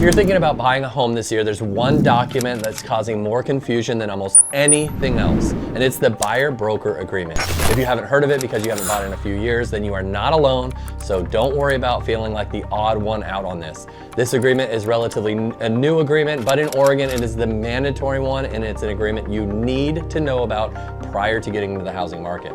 you're thinking about buying a home this year, there's one document that's causing more confusion than almost anything else, and it's the buyer-broker agreement. If you haven't heard of it because you haven't bought in a few years, then you are not alone, so don't worry about feeling like the odd one out on this. This agreement is relatively a new agreement, but in Oregon, it is the mandatory one, and it's an agreement you need to know about prior to getting into the housing market.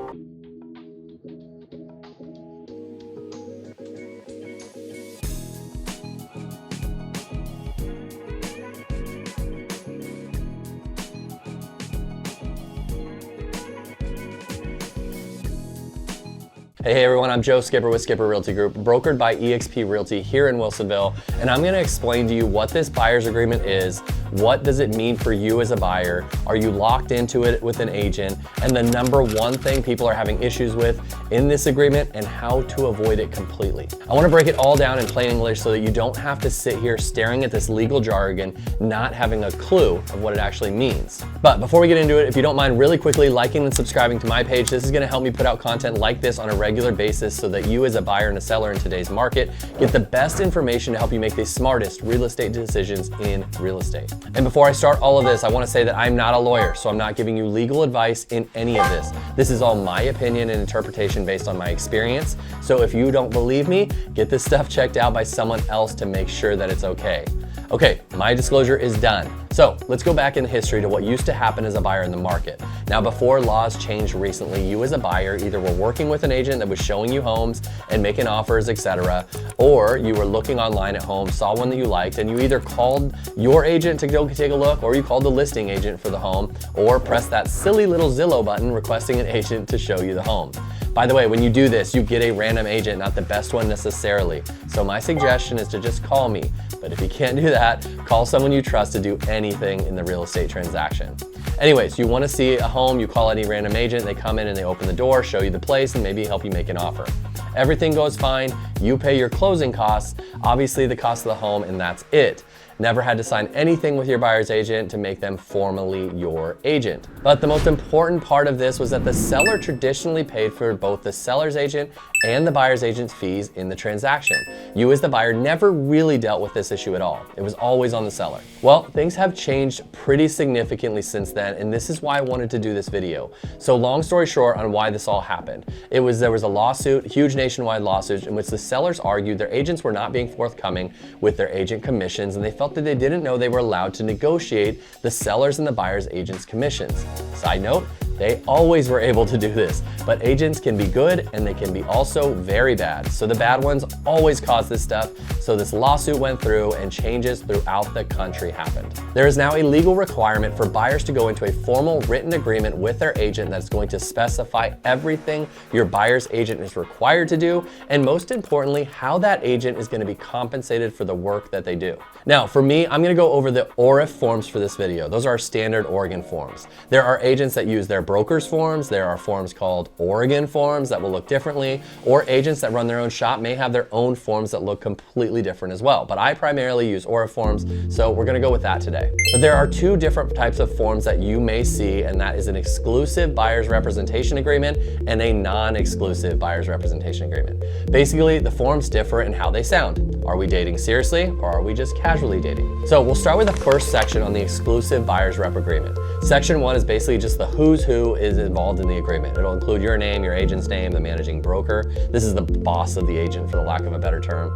Hey everyone, I'm Joe Skipper with Skipper Realty Group, brokered by eXp Realty here in Wilsonville, and I'm going to explain to you what this buyer's agreement is, what does it mean for you as a buyer, are you locked into it with an agent, and the number one thing people are having issues with in this agreement and how to avoid it completely. I want to break it all down in plain English so that you don't have to sit here staring at this legal jargon, not having a clue of what it actually means. But before we get into it, if you don't mind really quickly liking and subscribing to my page, this is going to help me put out content like this on a regular basis so that you as a buyer and a seller in today's market get the best information to help you make the smartest real estate decisions in real estate. And before I start all of this, I want to say that I'm not a lawyer, so I'm not giving you legal advice in any of this. This is all my opinion and interpretation based on my experience. So if you don't believe me, get this stuff checked out by someone else to make sure that it's okay. Okay, my disclosure is done. So let's go back in history to what used to happen as a buyer in the market. Now, before laws changed recently, you as a buyer either were working with an agent that was showing you homes and making offers, etc., or you were looking online at homes, saw one that you liked, and you either called your agent to go take a look, or you called the listing agent for the home, or pressed that silly little Zillow button requesting an agent to show you the home. By the way, when you do this, you get a random agent, not the best one necessarily. So my suggestion is to just call me. But if you can't do that, call someone you trust to do anything in the real estate transaction. Anyways, you want to see a home, you call any random agent, they come in and they open the door, show you the place, and maybe help you make an offer. Everything goes fine, you pay your closing costs, obviously the cost of the home, and that's it. Never had to sign anything with your buyer's agent to make them formally your agent. But the most important part of this was that the seller traditionally paid for both the seller's agent and the buyer's agent's fees in the transaction. You as the buyer never really dealt with this issue at all. It was always on the seller. Well, things have changed pretty significantly since then, and this is why I wanted to do this video. So long story short on why this all happened. There was a lawsuit, huge nationwide lawsuit, in which the sellers argued their agents were not being forthcoming with their agent commissions, and they felt that they didn't know they were allowed to negotiate the sellers and the buyer's agents' commissions. Side note, they always were able to do this, but agents can be good and they can be also very bad. So the bad ones always cause this stuff. So this lawsuit went through and changes throughout the country happened. There is now a legal requirement for buyers to go into a formal written agreement with their agent that's going to specify everything your buyer's agent is required to do, and most importantly, how that agent is going to be compensated for the work that they do. Now, for me, I'm going to go over the ORIF forms for this video. Those are our standard Oregon forms. There are agents that use their brokers forms, there are forms called Oregon forms that will look differently, or agents that run their own shop may have their own forms that look completely different as well. But I primarily use ORIF forms, so we're gonna go with that today. But there are two different types of forms that you may see, and that is an exclusive buyer's representation agreement and a non-exclusive buyer's representation agreement. Basically, the forms differ in how they sound. Are we dating seriously, or are we just casually dating? So we'll start with the first section on the exclusive buyer's rep agreement. Section 1 is basically just the who's who is involved in the agreement. It'll include your name, your agent's name, the managing broker. This is the boss of the agent, for the lack of a better term,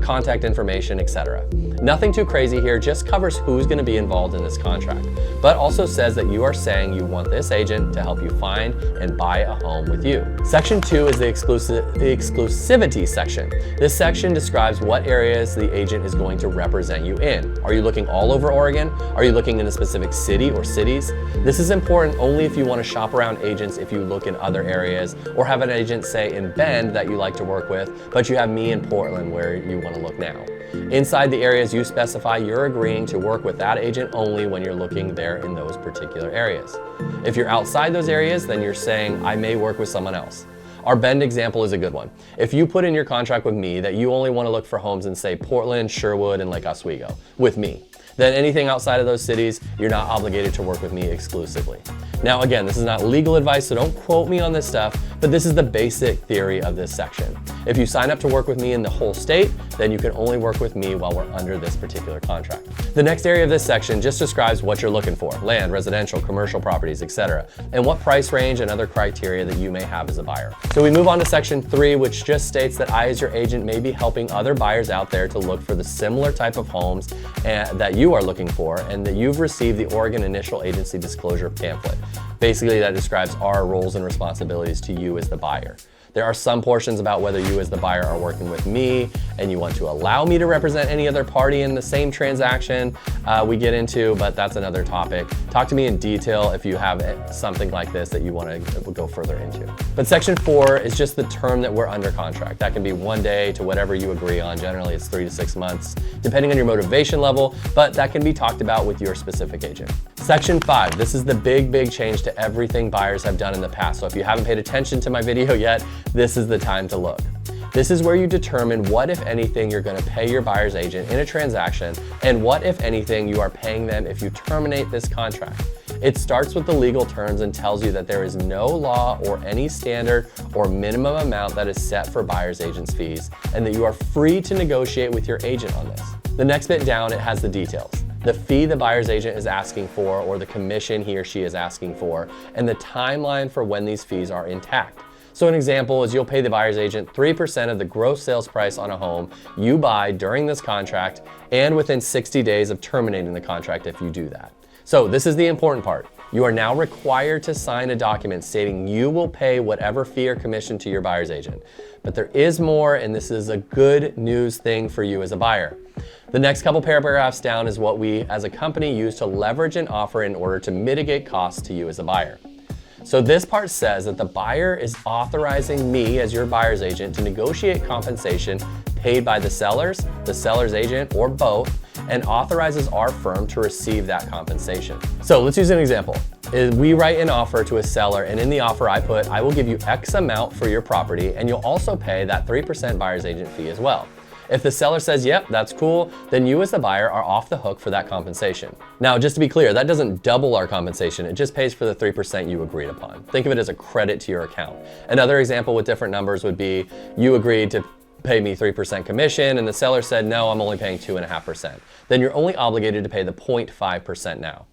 contact information, etc. Nothing too crazy here, just covers who's going to be involved in this contract, but also says that you are saying you want this agent to help you find and buy a home with you. Section 2 is the exclusivity section. This section describes what areas the agent is going to represent you in. Are you looking all over Oregon? Are you looking in a specific city or cities? This is important only if you want to shop around agents if you look in other areas, or have an agent say in Bend that you like to work with, but you have me in Portland where you want to look now. Inside the areas you specify, you're agreeing to work with that agent only when you're looking there in those particular areas. If you're outside those areas, then you're saying, I may work with someone else. Our Bend example is a good one. If you put in your contract with me that you only want to look for homes in, say, Portland, Sherwood, and Lake Oswego with me, then anything outside of those cities, you're not obligated to work with me exclusively. Now again, this is not legal advice, so don't quote me on this stuff, but this is the basic theory of this section. If you sign up to work with me in the whole state, then you can only work with me while we're under this particular contract. The next area of this section just describes what you're looking for: land, residential, commercial properties, etc., and what price range and other criteria that you may have as a buyer. So we move on to section 3, which just states that I, as your agent, may be helping other buyers out there to look for the similar type of homes that you are looking for, and that you've received the Oregon Initial Agency Disclosure Pamphlet. Basically, that describes our roles and responsibilities to you as the buyer. There are some portions about whether you as the buyer are working with me and you want to allow me to represent any other party in the same transaction we get into, but that's another topic. Talk to me in detail if you have something like this that you want to go further into. But section 4 is just the term that we're under contract. That can be 1 day to whatever you agree on. Generally, it's 3 to 6 months, depending on your motivation level, but that can be talked about with your specific agent. Section 5, this is the big change to everything buyers have done in the past. So if you haven't paid attention to my video yet, this is the time to look. This is where you determine what, if anything, you're going to pay your buyer's agent in a transaction, and what, if anything, you are paying them if you terminate this contract. It starts with the legal terms and tells you that there is no law or any standard or minimum amount that is set for buyer's agent's fees, and that you are free to negotiate with your agent on this. The next bit down, it has the details: the fee the buyer's agent is asking for, or the commission he or she is asking for, and the timeline for when these fees are intact. So an example is you'll pay the buyer's agent 3% of the gross sales price on a home you buy during this contract, and within 60 days of terminating the contract if you do that. So this is the important part. You are now required to sign a document stating you will pay whatever fee or commission to your buyer's agent. But there is more, and this is a good news thing for you as a buyer. The next couple paragraphs down is what we as a company use to leverage an offer in order to mitigate costs to you as a buyer. So this part says that the buyer is authorizing me as your buyer's agent to negotiate compensation paid by the seller's agent, or both, and authorizes our firm to receive that compensation. So let's use an example. We write an offer to a seller, and in the offer I put, I will give you X amount for your property, and you'll also pay that 3% buyer's agent fee as well. If the seller says, yep, that's cool, then you as the buyer are off the hook for that compensation. Now, just to be clear, that doesn't double our compensation. It just pays for the 3% you agreed upon. Think of it as a credit to your account. Another example with different numbers would be you agreed to pay me 3% commission, and the seller said, no, I'm only paying 2.5%. Then you're only obligated to pay the 0.5% now.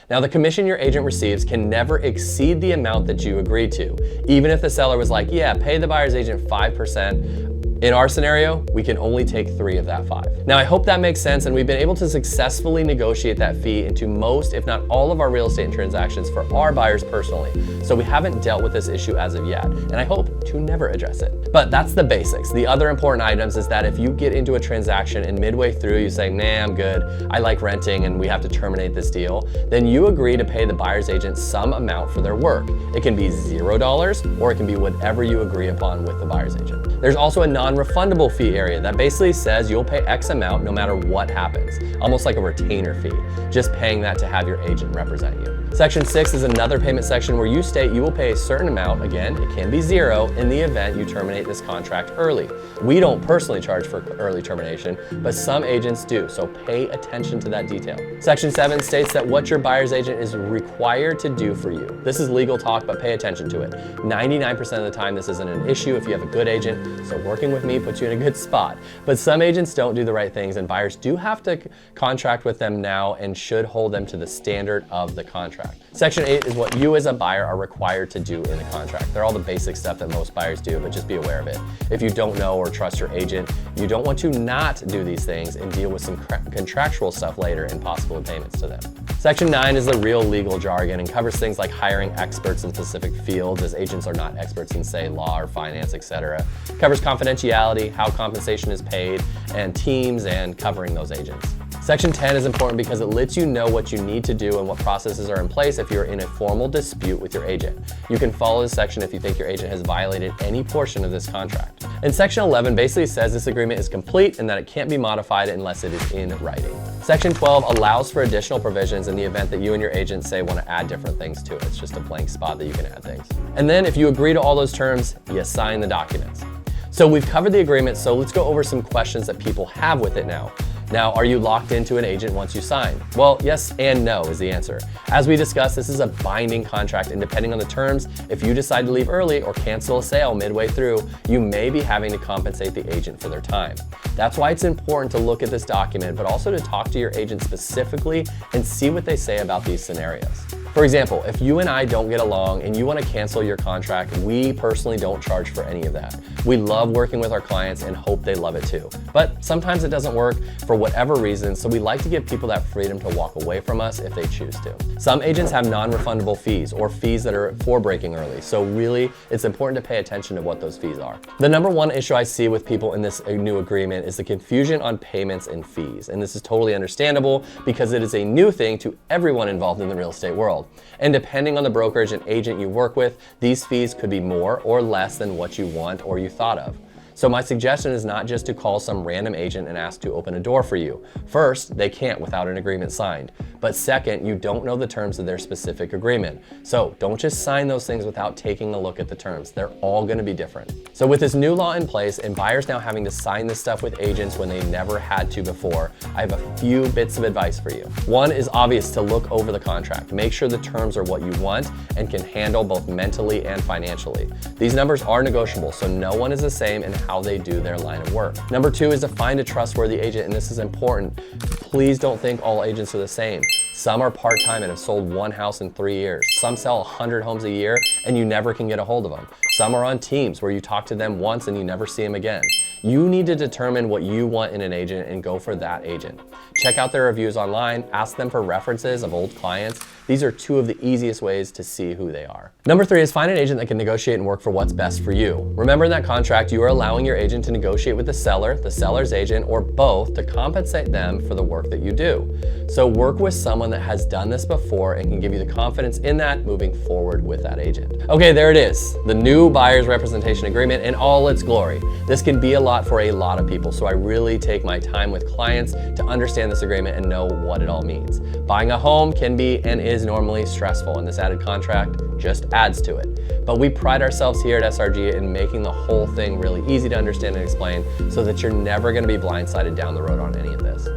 Now, the commission your agent receives can never exceed the amount that you agreed to. Even if the seller was like, yeah, pay the buyer's agent 5%, in our scenario, we can only take 3 of that 5. Now, I hope that makes sense, and we've been able to successfully negotiate that fee into most, if not all, of our real estate transactions for our buyers personally. So we haven't dealt with this issue as of yet, and I hope to never address it. But that's the basics. The other important items is that if you get into a transaction and midway through you say, nah, I'm good, I like renting and we have to terminate this deal, then you agree to pay the buyer's agent some amount for their work. It can be $0, or it can be whatever you agree upon with the buyer's agent. There's also a non-refundable fee area that basically says you'll pay X amount no matter what happens, almost like a retainer fee, just paying that to have your agent represent you. Section 6 is another payment section where you state you will pay a certain amount, again, it can be 0, in the event you terminate this contract early. We don't personally charge for early termination, but some agents do, so pay attention to that detail. Section 7 states that what your buyer's agent is required to do for you. This is legal talk, but pay attention to it. 99% of the time this isn't an issue if you have a good agent, so working with me puts you in a good spot. But some agents don't do the right things, and buyers do have to contract with them now and should hold them to the standard of the contract. Section 8 is what you as a buyer are required to do in the contract. They're all the basic stuff that most buyers do, but just be aware of it. If you don't know or trust your agent, you don't want to not do these things and deal with some contractual stuff later and possible payments to them. Section 9 is the real legal jargon and covers things like hiring experts in specific fields, as agents are not experts in, say, law or finance, etc. Covers confidentiality, how compensation is paid, and teams, and covering those agents. Section 10 is important because it lets you know what you need to do and what processes are in place if you're in a formal dispute with your agent. You can follow this section if you think your agent has violated any portion of this contract. And Section 11 basically says this agreement is complete and that it can't be modified unless it is in writing. Section 12 allows for additional provisions in the event that you and your agent say want to add different things to it. It's just a blank spot that you can add things. And then if you agree to all those terms, you sign the documents. So we've covered the agreement, so let's go over some questions that people have with it now. Now, are you locked into an agent once you sign? Well, yes and no is the answer. As we discussed, this is a binding contract, and depending on the terms, if you decide to leave early or cancel a sale midway through, you may be having to compensate the agent for their time. That's why it's important to look at this document, but also to talk to your agent specifically and see what they say about these scenarios. For example, if you and I don't get along and you want to cancel your contract, we personally don't charge for any of that. We love working with our clients and hope they love it too. But sometimes it doesn't work for whatever reason, so we like to give people that freedom to walk away from us if they choose to. Some agents have non-refundable fees or fees that are for breaking early, so really it's important to pay attention to what those fees are. The number one issue I see with people in this new agreement is the confusion on payments and fees. And this is totally understandable because it is a new thing to everyone involved in the real estate world. And depending on the brokerage and agent you work with, these fees could be more or less than what you want or you thought of. So my suggestion is not just to call some random agent and ask to open a door for you. First, they can't without an agreement signed. But second, you don't know the terms of their specific agreement. So don't just sign those things without taking a look at the terms. They're all gonna be different. So with this new law in place and buyers now having to sign this stuff with agents when they never had to before, I have a few bits of advice for you. One is obvious: to look over the contract. Make sure the terms are what you want and can handle both mentally and financially. These numbers are negotiable, so no one is the same in how they do their line of work. Number two is to find a trustworthy agent, and this is important. Please don't think all agents are the same. Some are part-time and have sold one house in 3 years. Some sell 100 homes a year and you never can get a hold of them. Some are on teams where you talk to them once and you never see them again. You need to determine what you want in an agent and go for that agent. Check out their reviews online, ask them for references of old clients. These are two of the easiest ways to see who they are. Number three is find an agent that can negotiate and work for what's best for you. Remember, in that contract, you are allowing your agent to negotiate with the seller's agent, or both, to compensate them for the work that you do. So work with someone that has done this before and can give you the confidence in that moving forward with that agent. Okay, there it is, the new buyer's representation agreement in all its glory. This can be a lot for a lot of people, so I really take my time with clients to understand this agreement and know what it all means. Buying a home can be and is normally stressful, and this added contract just adds to it. But we pride ourselves here at SRG in making the whole thing really easy to understand and explain so that you're never going to be blindsided down the road on any of this.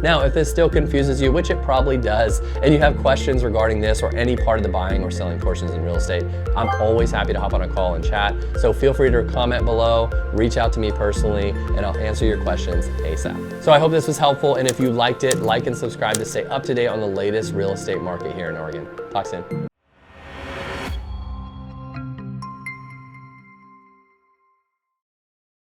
Now, if this still confuses you, which it probably does, and you have questions regarding this or any part of the buying or selling portions in real estate, I'm always happy to hop on a call and chat. So feel free to comment below, reach out to me personally, and I'll answer your questions ASAP. So I hope this was helpful, and if you liked it, like and subscribe to stay up to date on the latest real estate market here in Oregon. Talk soon.